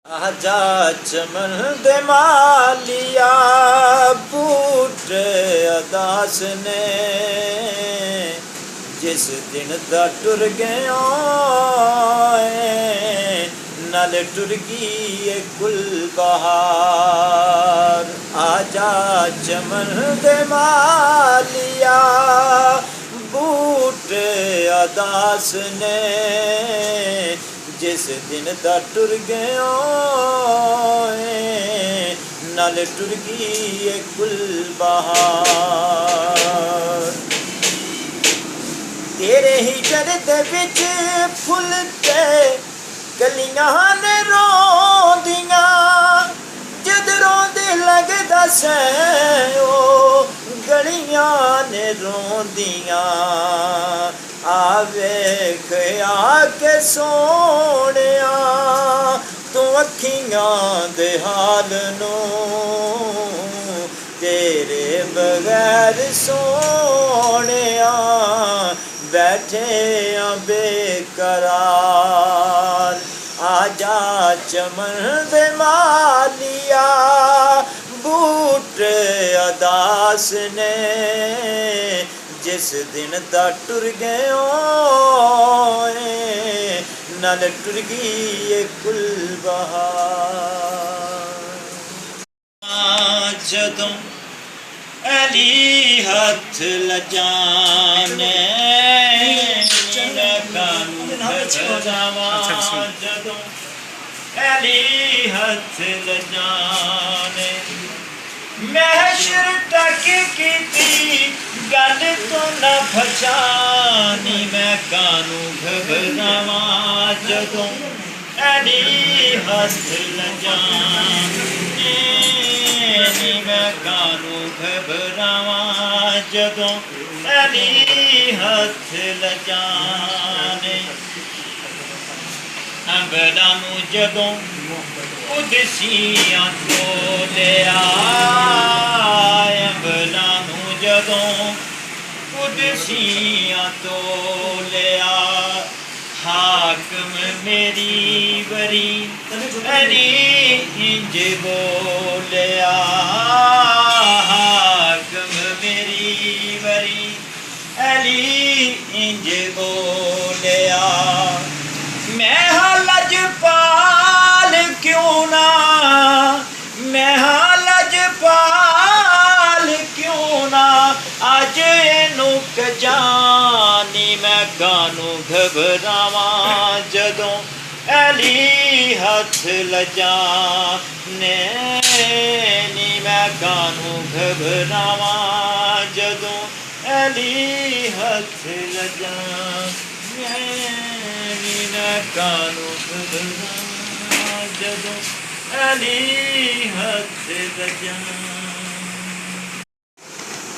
आजा चमन दे मालिया बूट अदास ने जिस दिन दा टुर गया नल टुर गई कुल बहार। आजा चमन दे मालिया बूट अदास ने जिस दिन दा टुर गया नल टुर गई कुल बहार। तेरे ही जरद विच फुल ते कलियां ने रोंदियां जद रोंदे लगदा सै ओ गलियां ने रोंदियां। आवे आके सोनिया तू अखियां दे हाल नूं तेरे बगैर सोनिया बैठे बेकरार। आजा चमन दे मालिया बूट अदास ने जिस दिन दा टुर गया नल टुर गई कुल बहार। जदों अली हथ लजाने जदों अली हथ लजाने महशर तक कीती गल तो न पछानी मैं कानू घबरावा जदों अली हथ लजाने मैं कानू घबरावा जदों अली हथ लजाने। अंबरा नू जदों उदसियां तोलिया अंबरा नू जदों उदसियां तोलिया हाकम मेरी बरी अली इंज बोलिया हाकम मेरी बरी अली इंज बोलिया। मैं लजपाल क्यों ना मैं लजपाल क्यों ना अज इनू जानी मैं कानू घबरावा जदों अली हथ लजाने मैं कानू घबरावा जदों अली हथ लजाने मैं कानू घबरावा जदों अली हथ लजाने।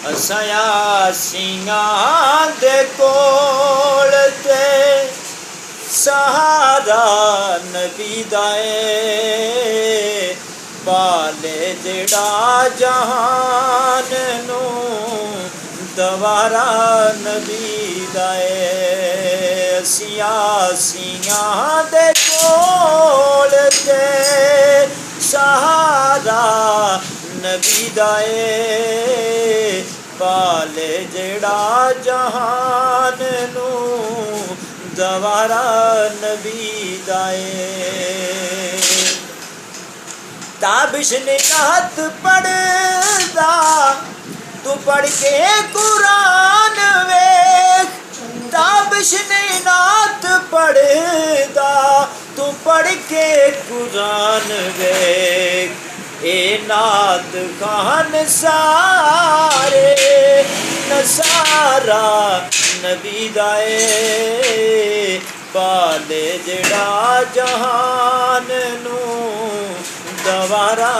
असाया सिंगां दे कोल ते सहारा नबी दा पाले जेड़ा जहान नू दवारा नबी दा सियां दे कोल ते सहारा नबी दा पाले जेड़ा जहान नू दवारा नबी दा ताबिश ने नात पढ़दा तू पढ़ के कुरान वेख ताबिश ने नात पढ़दा तू पढ़ के कुरान वेख ए नात खान सारे नसारा नबी दा पाले जेड़ा जहान नू दवारा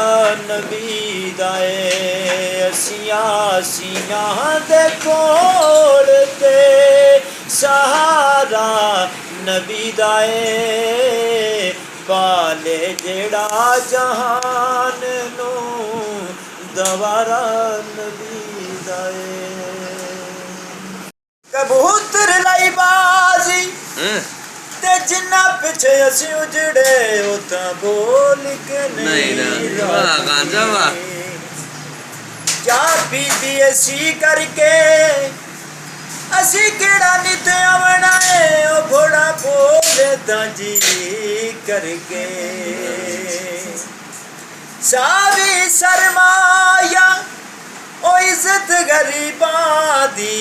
नबी दा सियां दे कोल ते सहारा नबी दा पाले जेड़ा जहान नू दवारा नबी दा। कबूतर लाई बाजी ते जिन्ना पिछे असी उजड़े ओ तां बोल के नहीं वाह गांजा वाह क्या पीती ऐसी करके असी केड़ा नित आवना है ओ घोड़ा बोले ताजी करके सावी सरमाया ओ इज्जत गरीबा दी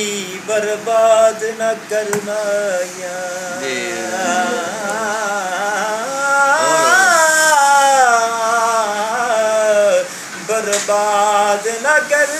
बर्बाद न करना या बर्बाद न कर